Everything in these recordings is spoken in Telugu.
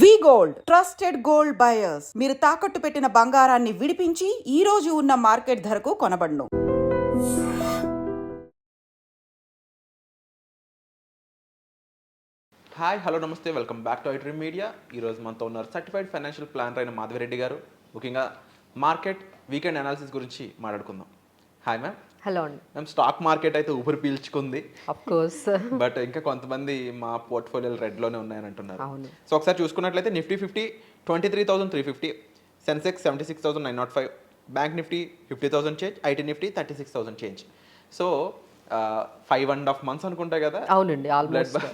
వి గోల్డ్ ట్రస్టెడ్ గోల్డ్ బయర్స్. మీరు తాకట్టు పెట్టిన బంగారాన్ని విడిపించి ఈ రోజు ఉన్న మార్కెట్ ధరకు కొనబడును. హాయ్ హలో నమస్తే, welcome back to iDream media. ఈరోజు మనతో ఉన్నారు సర్టిఫైడ్ ఫైనాన్షియల్ ప్లానర్ అయిన మాధవిరెడ్డి గారు. ముఖ్యంగా మార్కెట్ వీకెండ్ అనాలిసిస్ గురించి మాట్లాడుకుందాం. Hi ma'am. హలో అండి. మ్యామ్, స్టాక్ మార్కెట్ అయితే ఊపిరి పీల్చుకుంది, ఆఫ్ కోర్స్, బట్ ఇంకా కొంతమంది మా పోర్ట్ఫోలియోలు రెడ్లోనే ఉన్నాయని అంటున్నారు. అవును. సో ఒకసారి చూసుకున్నట్లయితే Nifty 23,350, Sensex 76,905, bank Nifty 50,000 change, IT Nifty 36,000 change. So 5.5 months అనుకుంటా కదా. అవునండి, ఆల్మోస్ట్.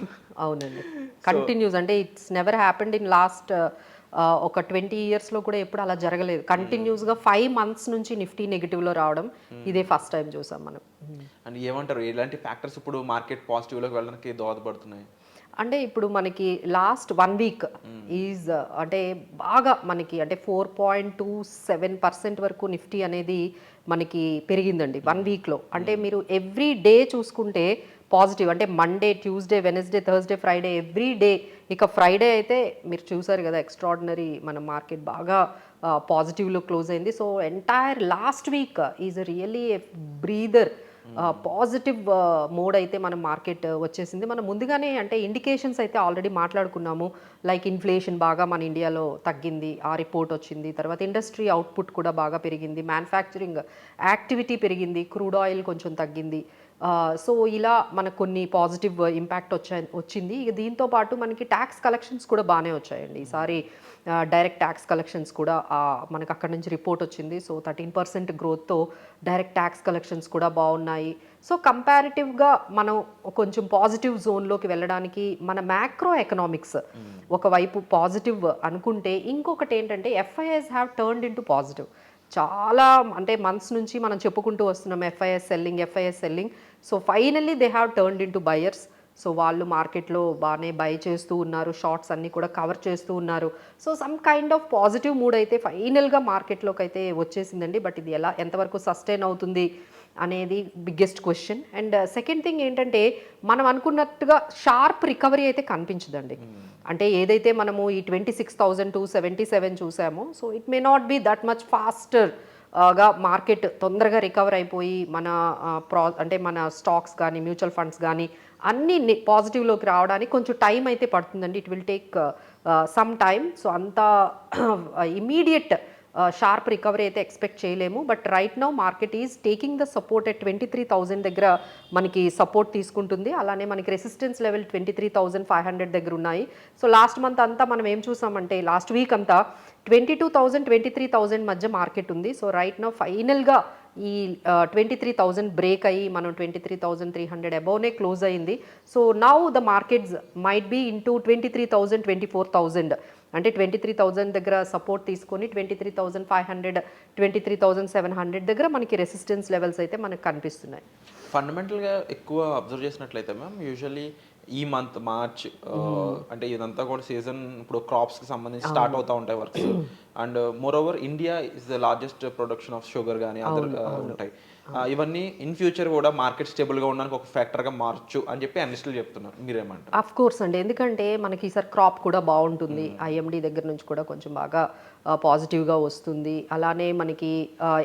అవునండి, కంటిన్యూస్ అంటే it's never happened in last ఒక 20 yearsలో కూడా ఎప్పుడు అలా జరగలేదు. కంటిన్యూస్గా 5 months నుంచి నిఫ్టీ నెగిటివ్లో రావడం ఇదే ఫస్ట్ టైం చూసాం మనం. అండ్ ఏమంటారు, ఎలాంటి ఫ్యాక్టర్స్ ఇప్పుడు మార్కెట్ పాజిటివ్లోకి వెళ్ళడానికి దోహదపడుతున్నాయి? అంటే ఇప్పుడు మనకి లాస్ట్ 1 week ఈజ్ అంటే బాగా మనకి అంటే 4.27% వరకు నిఫ్టీ అనేది మనకి పెరిగిందండి 1 weekలో. అంటే మీరు ఎవ్రీ డే చూసుకుంటే పాజిటివ్, అంటే Monday, Tuesday, Wednesday, Thursday, Friday, every day. ఇక ఫ్రైడే అయితే మీరు చూసారు కదా, ఎక్స్ట్రాడినరీ మన మార్కెట్ బాగా పాజిటివ్లో క్లోజ్ అయింది. So entire last week is really a breather, positive mode అయితే మన మార్కెట్ వచ్చేసింది. మనం ముందుగానే అంటే ఇండికేషన్స్ అయితే ఆల్రెడీ మాట్లాడుకున్నాము. లైక్ ఇన్ఫ్లేషన్ బాగా మన ఇండియాలో తగ్గింది, ఆ రిపోర్ట్ వచ్చింది. తర్వాత ఇండస్ట్రీ అవుట్పుట్ కూడా బాగా పెరిగింది, మ్యానుఫ్యాక్చరింగ్ యాక్టివిటీ పెరిగింది, క్రూడ్ ఆయిల్ కొంచెం తగ్గింది. సో ఇలా మనకు కొన్ని పాజిటివ్ ఇంపాక్ట్ వచ్చింది. ఇక దీంతో పాటు మనకి ట్యాక్స్ కలెక్షన్స్ కూడా బాగానే వచ్చాయండి ఈసారి. డైరెక్ట్ ట్యాక్స్ కలెక్షన్స్ కూడా మనకు అక్కడ నుంచి రిపోర్ట్ వచ్చింది. సో 13% గ్రోత్తో డైరెక్ట్ ట్యాక్స్ కలెక్షన్స్ కూడా బాగున్నాయి. సో కంపారిటివ్గా మనం కొంచెం పాజిటివ్ జోన్లోకి వెళ్ళడానికి మన మ్యాక్రో ఎకనామిక్స్ ఒకవైపు పాజిటివ్ అనుకుంటే, ఇంకొకటి ఏంటంటే FIs have turned into positive. చాలా అంటే మంత్స్ నుంచి మనం చెప్పుకుంటూ వస్తున్నాం FIs selling. So finally they have turned into buyers. So వాళ్ళు మార్కెట్లో బాగానే బై చేస్తూ ఉన్నారు, షార్ట్స్ అన్నీ కూడా కవర్ చేస్తూ ఉన్నారు. So some kind of positive mood అయితే ఫైనల్గా మార్కెట్లోకి అయితే వచ్చేసిందండి. బట్ ఇది ఎంతవరకు సస్టైన్ అవుతుంది అనేది biggest question. And second thing ఏంటంటే, మనం అనుకున్నట్టుగా షార్ప్ రికవరీ అయితే కనిపించదండి. అంటే ఏదైతే మనము ఈ 26,277 చూసామో, so it may not be that much faster గా మార్కెట్ తొందరగా రికవర్ అయిపోయి మన అంటే మన స్టాక్స్ కానీ మ్యూచువల్ ఫండ్స్ కానీ అన్నీ పాజిటివ్లోకి రావడానికి కొంచెం టైం అయితే పడుతుందండి. It will take some time. So అంత ఇమీడియట్ షార్ప్ రికవరీ అయితే ఎక్స్పెక్ట్ చేయలేము. But right now market is taking the support at 23,000 దగ్గర మనకి సపోర్ట్ తీసుకుంటుంది. అలానే మనకి రెసిస్టెన్స్ లెవెల్ 23,500 దగ్గర ఉన్నాయి. సో లాస్ట్ మంత్ అంతా మనం ఏం చూసామంటే, లాస్ట్ వీక్ అంతా 22,000, 23,000 మధ్య మార్కెట్ ఉంది. సో రైట్ నౌ ఫైనల్గా ఈ 23,000 బ్రేక్ అయ్యి మనం 23,300 అబౌవ్నే క్లోజ్ అయింది. So now the markets might be into 23,000, 24,000. అంటే 23,000 దగ్గర సపోర్ట్ తీసుకొని 23,500, 23,700 దగ్గర మనకి రెసిస్టెన్స్ లెవెల్స్ అయితే మనకు కనిపిస్తున్నాయి. ఫండమెంటల్గా ఎక్కువ అబ్జర్వ్ చేసినట్లయితే మ్యామ్, యూజువల్లీ ఈ మంత్ మార్చ్ అంటే ఇదంతా కూడా సీజన్, ఇప్పుడు క్రాప్స్కి సంబంధించి స్టార్ట్ అవుతూ ఉంటాయి works. And more over India is the largest production of sugar కానీ అదర్ ఉంటాయి. ఇవన్నీ ఇన్ ఫ్యూచర్ కూడా మార్కెట్ స్టేబుల్గా ఉండడానికి ఒక ఫ్యాక్టర్గా మార్చు అని చెప్పి అనలిస్టులు చెప్తున్నారు. మీరేమంటారు? ఆఫ్ కోర్స్ అండి, ఎందుకంటే మనకి ఈసారి క్రాప్ కూడా బాగుంటుంది. ఐఎండి దగ్గర నుంచి కూడా కొంచెం బాగా పాజిటివ్గా వస్తుంది. అలానే మనకి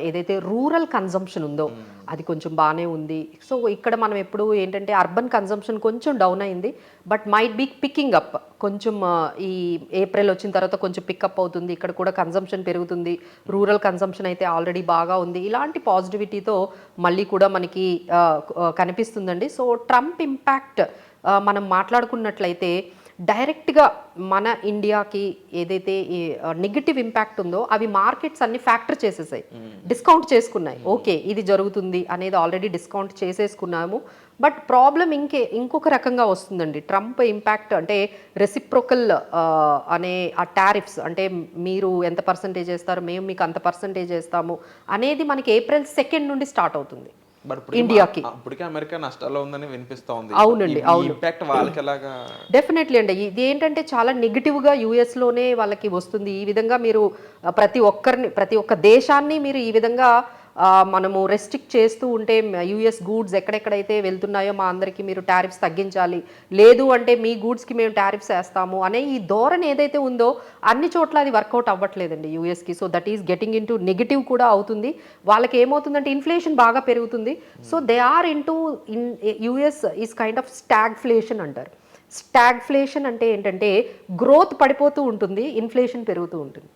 ఏదైతే రూరల్ కన్జంప్షన్ ఉందో అది కొంచెం బాగానే ఉంది. సో ఇక్కడ మనం ఎప్పుడు ఏంటంటే అర్బన్ కన్జంప్షన్ కొంచెం డౌన్ అయింది, but might be picking up. కొంచెం ఈ ఏప్రిల్ వచ్చిన తర్వాత కొంచెం పికప్ అవుతుంది, ఇక్కడ కూడా కన్జంప్షన్ పెరుగుతుంది. రూరల్ కన్జంప్షన్ అయితే ఆల్రెడీ బాగా ఉంది. ఇలాంటి పాజిటివిటీతో మళ్ళీ కూడా మనకి కనిపిస్తుందండి. సో ట్రంప్ ఇంపాక్ట్ మనం మాట్లాడుకున్నట్లయితే డైరెక్ట్గా మన ఇండియాకి ఏదైతే నెగిటివ్ ఇంపాక్ట్ ఉందో అవి మార్కెట్స్ అన్ని ఫ్యాక్టర్ చేసేసాయి, డిస్కౌంట్ చేసుకున్నాయి. ఓకే, ఇది జరుగుతుంది అనేది ఆల్రెడీ డిస్కౌంట్ చేసేసుకున్నాము. బట్ ప్రాబ్లం ఇంకొక రకంగా వస్తుందండి. ట్రంప్ ఇంపాక్ట్ అంటే రెసిప్రోకల్ అనే ఆ టారిఫ్స్, అంటే మీరు ఎంత పర్సంటేజ్ వేస్తారు, మేము మీకు అంత పర్సంటేజ్ వేస్తాము అనేది మనకి April 2 నుండి స్టార్ట్ అవుతుంది ఇండియాకి. ఇప్పటికే అమెరికా నష్టాల్లో ఉందని వినిపిస్తోంది. అవునండి, అవును. ఇంపాక్ట్ వాళ్ళకి ఎలాగా? డెఫినెట్లీ అండి, ఇది ఏంటంటే చాలా నెగిటివ్గా యూఎస్లోనే వాళ్ళకి వస్తుంది. ఈ విధంగా మీరు ప్రతి ఒక్క దేశాన్ని మీరు ఈ విధంగా మనము రెస్ట్రిక్ట్ చేస్తూ ఉంటే యూఎస్ గూడ్స్ ఎక్కడెక్కడైతే వెళ్తున్నాయో మా అందరికీ మీరు టారిఫ్స్ తగ్గించాలి, లేదు అంటే మీ గూడ్స్కి మేము టారిఫ్స్ వేస్తాము అనే ఈ ధోరణి ఏదైతే ఉందో అన్ని చోట్ల అది వర్కౌట్ అవ్వట్లేదండి యూఎస్కి. So that is getting in to negative కూడా అవుతుంది. వాళ్ళకి ఏమవుతుందంటే ఇన్ఫ్లేషన్ బాగా పెరుగుతుంది. So they are in US is kind of stagflation అంటారు. స్టాగ్ఫ్లేషన్ అంటే ఏంటంటే గ్రోత్ పడిపోతూ ఉంటుంది, ఇన్ఫ్లేషన్ పెరుగుతూ ఉంటుంది.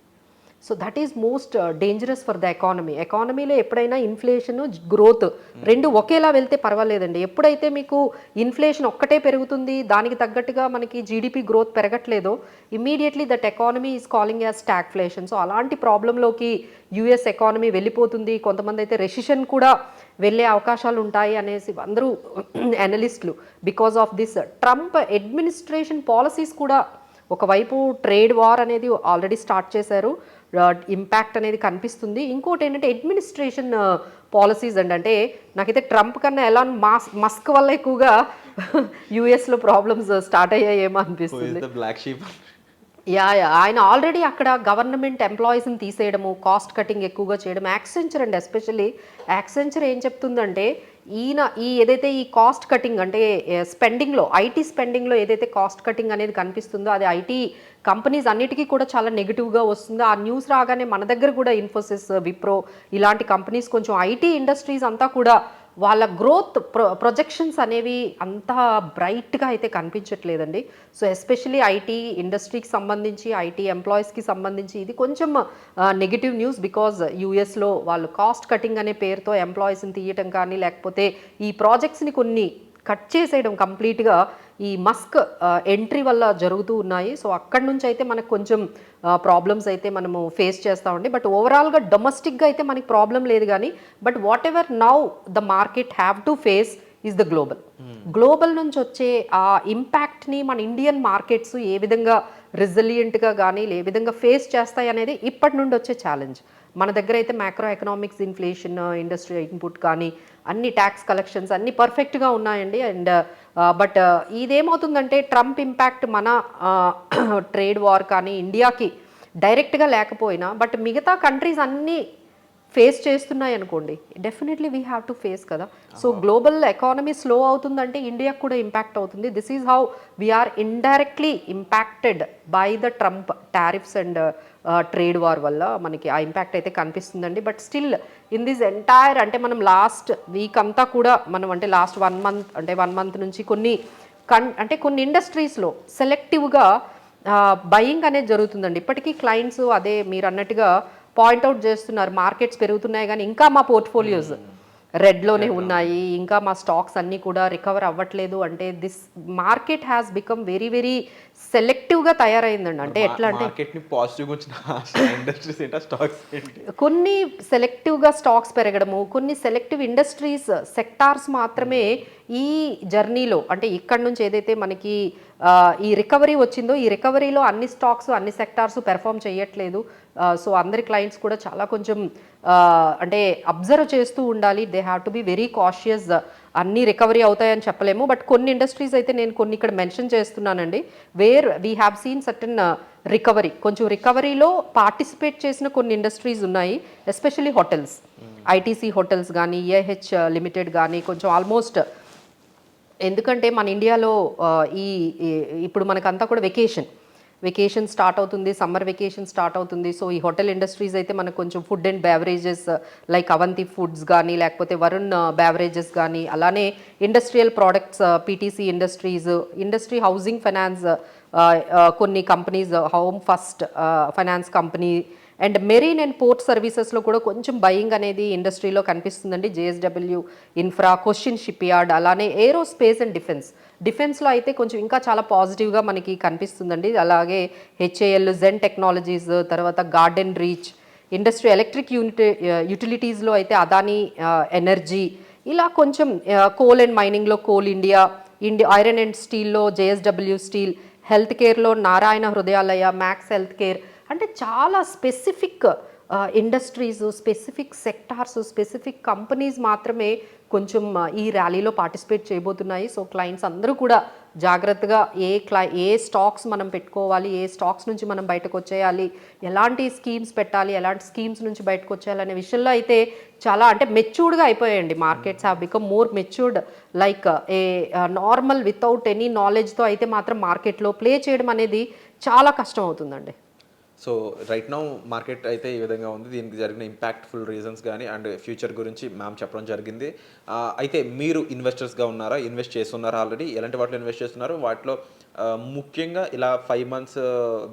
So that is most dangerous for the economy. ఎకానమీలో ఎప్పుడైనా ఇన్ఫ్లేషన్ గ్రోత్ రెండు ఒకేలా వెళ్తే పర్వాలేదండి. ఎప్పుడైతే మీకు ఇన్ఫ్లేషన్ ఒక్కటే పెరుగుతుంది, దానికి తగ్గట్టుగా మనకి జీడిపి గ్రోత్ పెరగట్లేదో, immediately that economy is calling as stagflation. So అలాంటి ప్రాబ్లంలోకి యుఎస్ ఎకానమీ వెళ్ళిపోతుంది. కొంతమంది అయితే రెసిషన్ కూడా వెళ్ళే అవకాశాలు ఉంటాయి అనేసి అందరూ అనలిస్టులు, because of this Trump administration policies కూడా. ఒకవైపు ట్రేడ్ వార్ అనేది ఆల్రెడీ స్టార్ట్ చేశారు, ఇంపాక్ట్ అనేది కనిపిస్తుంది. ఇంకోటి ఏంటంటే అడ్మినిస్ట్రేషన్ పాలసీస్ అండి. అంటే నాకైతే ట్రంప్ కన్నా ఎలాన్ మస్క్ వల్ల ఎక్కువగా యూఎస్లో ప్రాబ్లమ్స్ స్టార్ట్ అయ్యాయేమో అనిపిస్తుంది. యా ఆయన ఆల్రెడీ అక్కడ గవర్నమెంట్ ఎంప్లాయీస్ని తీసేయడము, కాస్ట్ కటింగ్ ఎక్కువగా చేయడం. యాక్సెంచర్ అండి, ఎస్పెషల్లీ యాక్సెంచర్ ఏం చెప్తుందంటే ఈ ఏదైతే ఈ కాస్ట్ కటింగ్ అంటే స్పెండింగ్లో, ఐటీ స్పెండింగ్లో ఏదైతే కాస్ట్ కటింగ్ అనేది కనిపిస్తుందో అది ఐటీ కంపెనీస్ అన్నిటికీ కూడా చాలా నెగిటివ్గా వస్తుంది. ఆ న్యూస్ రాగానే మన దగ్గర కూడా ఇన్ఫోసిస్, విప్రో ఇలాంటి కంపెనీస్ కొంచెం ఐటీ ఇండస్ట్రీస్ అంతా కూడా వాళ్ళ గ్రోత్ ప్రొజెక్షన్స్ అనేవి అంత బ్రైట్గా అయితే కనిపించట్లేదండి. సో ఎస్పెషలీ ఐటీ ఇండస్ట్రీకి సంబంధించి, ఐటీ ఎంప్లాయీస్కి సంబంధించి ఇది కొంచెం నెగిటివ్ న్యూస్. బికాజ్ యూఎస్లో వాళ్ళు కాస్ట్ కటింగ్ అనే పేరుతో ఎంప్లాయీస్ని తీయటం కానీ, లేకపోతే ఈ ప్రాజెక్ట్స్ని కొన్ని కట్ చేసేయడం కంప్లీట్గా ఈ మస్క్ ఎంట్రీ వల్ల జరుగుతూ ఉన్నాయి. సో అక్కడి నుంచి అయితే మనకు కొంచెం ప్రాబ్లమ్స్ అయితే మనము ఫేస్ చేస్తామండి. బట్ ఓవరాల్గా డొమెస్టిక్గా అయితే మనకి ప్రాబ్లం లేదు కానీ, but what ever now the market have to face is the global నుంచి వచ్చే ఆ ఇంపాక్ట్ని మన ఇండియన్ మార్కెట్స్ ఏ విధంగా రెసిలియంట్గా కానీ ఏ విధంగా ఫేస్ చేస్తాయి అనేది ఇప్పటి నుండి వచ్చే ఛాలెంజ్. మన దగ్గర అయితే macro economics, inflation, industry input కానీ అన్ని ట్యాక్స్ కలెక్షన్స్ అన్నీ పర్ఫెక్ట్గా ఉన్నాయండి. అండ్ బట్ ఇదేమవుతుందంటే ట్రంప్ ఇంపాక్ట్ మన ట్రేడ్ వార్ కానీ ఇండియాకి డైరెక్ట్గా లేకపోయినా, బట్ మిగతా కంట్రీస్ అన్నీ ఫేస్ చేస్తున్నాయి అనుకోండి, definitely we have to face కదా. సో గ్లోబల్ ఎకానమీ స్లో అవుతుందంటే ఇండియాకు కూడా ఇంపాక్ట్ అవుతుంది. This is how we are indirectly impacted by the Trump tariffs and trade war వల్ల మనకి ఆ ఇంపాక్ట్ అయితే కనిపిస్తుందండి. But still in this entire అంటే మనం లాస్ట్ వీక్ అంతా కూడా మనం అంటే లాస్ట్ 1 మంత్ నుంచి కొన్ని ఇండస్ట్రీస్లో సెలెక్టివ్గా బయింగ్ అనేది జరుగుతుందండి. ఇప్పటికీ క్లయింట్స్ అదే మీరు అన్నట్టుగా పాయింట్అవుట్ చేస్తున్నారు, మార్కెట్స్ పెరుగుతున్నాయి కానీ ఇంకా మా పోర్ట్ఫోలియోస్ రెడ్లోనే ఉన్నాయి, ఇంకా మా స్టాక్స్ అన్నీ కూడా రికవర్ అవ్వట్లేదు. అంటే this market has become very very సెలెక్టివ్గా తయారైందండి. అంటే ఎట్లా అంటే కొన్ని సెలెక్టివ్గా స్టాక్స్ పెరగడము, కొన్ని సెలెక్టివ్ ఇండస్ట్రీస్ సెక్టార్స్ మాత్రమే ఈ జర్నీలో, అంటే ఇక్కడ నుంచి ఏదైతే మనకి ఈ రికవరీ వచ్చిందో ఈ రికవరీలో అన్ని స్టాక్స్, అన్ని సెక్టార్స్ పెర్ఫామ్ చేయట్లేదు. సో అందరి క్లయింట్స్ కూడా చాలా కొంచెం అంటే అబ్జర్వ్ చేస్తూ ఉండాలి. They have to be very cautious. అన్నీ రికవరీ అవుతాయని చెప్పలేము, బట్ కొన్ని ఇండస్ట్రీస్ అయితే నేను కొన్ని ఇక్కడ మెన్షన్ చేస్తున్నానండి, where we have seen certain recovery. కొంచెం రికవరీలో పార్టిసిపేట్ చేసిన కొన్ని ఇండస్ట్రీస్ ఉన్నాయి, ఎస్పెషల్లీ హోటల్స్, ఐటీసీ హోటల్స్ కానీ, ఏహెచ్ లిమిటెడ్ కానీ కొంచెం ఆల్మోస్ట్. ఎందుకంటే మన ఇండియాలో ఇప్పుడు మనకంతా కూడా వెకేషన్ స్టార్ట్ అవుతుంది, సమ్మర్ వెకేషన్ స్టార్ట్ అవుతుంది. సో ఈ హోటల్ ఇండస్ట్రీస్ అయితే మనకు కొంచెం food and beverages like Avanti foods కానీ, లేకపోతే వరుణ్ బెవరేజెస్ కానీ, అలానే industrial products, PTC industries, industry housing finance కొన్ని companies, home first finance company and marine and port సర్వీసెస్లో కూడా కొంచెం బయింగ్ అనేది ఇండస్ట్రీలో కనిపిస్తుందండి. జేఎస్డబ్ల్యూ ఇన్ఫ్రా, క్వశ్చన్ షిప్ యార్డ్, అలానే ఏరోస్పేస్ అండ్ డిఫెన్స్లో అయితే కొంచెం ఇంకా చాలా పాజిటివ్గా మనకి కనిపిస్తుందండి. అలాగే హెచ్ఏఎల్, జెన్ టెక్నాలజీస్, తర్వాత గార్డెన్ రీచ్, ఇండస్ట్రీ ఎలక్ట్రిక్ యూటిలిటీస్లో అయితే అదానీ ఎనర్జీ, ఇలా కొంచెం కోల్ అండ్ మైనింగ్లో కోల్ ఇండియా, ఐరన్ అండ్ స్టీల్లో జేఎస్డబ్ల్యూ స్టీల్, హెల్త్ కేర్లో Narayana Hrudayalaya, Max health care. అంటే చాలా specific industries, specific sectors, specific companies మాత్రమే కొంచెం ఈ ర్యాలీలో పార్టిసిపేట్ చేయబోతున్నాయి. సో క్లయింట్స్ అందరూ కూడా జాగ్రత్తగా ఏ స్టాక్స్ మనం పెట్టుకోవాలి, ఏ స్టాక్స్ నుంచి మనం బయటకు వచ్చేయాలి, ఎలాంటి స్కీమ్స్ పెట్టాలి, ఎలాంటి స్కీమ్స్ నుంచి బయటకు వచ్చేయాలి అనే విషయంలో అయితే చాలా అంటే మెచ్యూర్డ్గా అయిపోయాయండి. Markets have become more matured. Like a normal without any నాలెడ్జ్తో అయితే మాత్రం మార్కెట్లో ప్లే చేయడం అనేది చాలా కష్టం అవుతుందండి. సో రైట్ నౌ మార్కెట్ అయితే ఈ విధంగా ఉంది. దీనికి జరిగిన ఇంపాక్ట్ఫుల్ రీజన్స్ కానీ అండ్ ఫ్యూచర్ గురించి మ్యామ్ చెప్పడం జరిగింది. అయితే మీరు ఇన్వెస్టర్స్గా ఉన్నారా, ఇన్వెస్ట్ చేస్తున్నారా, ఆల్రెడీ ఎలాంటి వాటిలో ఇన్వెస్ట్ చేస్తున్నారు, వాటిలో ముఖ్యంగా ఇలా 5 months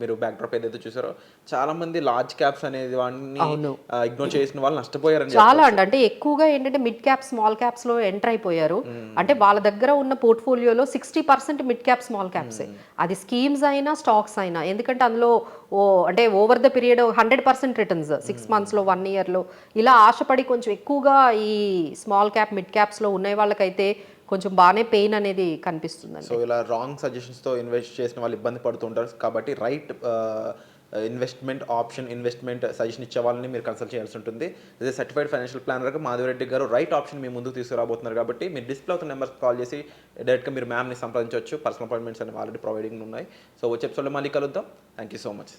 మీరు బ్యాక్డ్రాప్ ఏదైతే చూసారో చాలామంది లార్జ్ క్యాప్స్ అనేది వాటిని ఇగ్నోర్ చేసిన వాళ్ళు నష్టపోయారని చాలా అండి. అంటే ఎక్కువగా ఏంటంటే మిడ్ క్యాప్ స్మాల్ క్యాప్స్లో ఎంటర్ అయిపోయారు. అంటే వాళ్ళ దగ్గర ఉన్న పోర్ట్ఫోలియోలో 60% మిడ్ క్యాప్ స్మాల్ క్యాప్సే, అది స్కీమ్స్ అయినా స్టాక్స్ అయినా. ఎందుకంటే అందులో అంటే ఓవర్ ద పీరియడ్ 100% రిటర్న్స్ 6 monthsలో 1 yearలో ఇలా ఆశపడి కొంచెం ఎక్కువగా ఈ స్మాల్ క్యాప్ మిడ్ క్యాప్స్లో ఉన్న వాళ్ళకైతే కొంచెం బాగానే పెయిన్ అనేది కనిపిస్తుంది. సో ఇలా రాంగ్ సజెషన్స్తో ఇన్వెస్ట్ చేసిన వాళ్ళు ఇబ్బంది పడుతుంటారు. కాబట్టి రైట్ ఇన్వెస్ట్మెంట్ సజెషన్ ఇచ్చే వాళ్ళని మీరు కన్సల్ట్ చేయాల్సి ఉంటుంది. ఇదే సర్టిఫైడ్ ఫైనాన్షియల్ ప్లానర్గా మాధవిరెడ్డి గారు రైట్ ఆప్షన్ మీ ముందుకు తీసుకురాబోతున్నారు. కాబట్టి మీరు డిస్ప్లే అవుతున్న నెంబర్స్ కాల్ చేసి డైరెక్ట్గా మీరు మ్యామ్ని సంప్రదించవచ్చు. పర్సనల్ అపాయింట్మెంట్స్ అనేవి ఆల్రెడీ ప్రొవైడింగ్ ఉన్నాయి. సో వచ్చే ఎపిసోడ్లో మళ్ళీ కలుద్దాం. Thank you so much.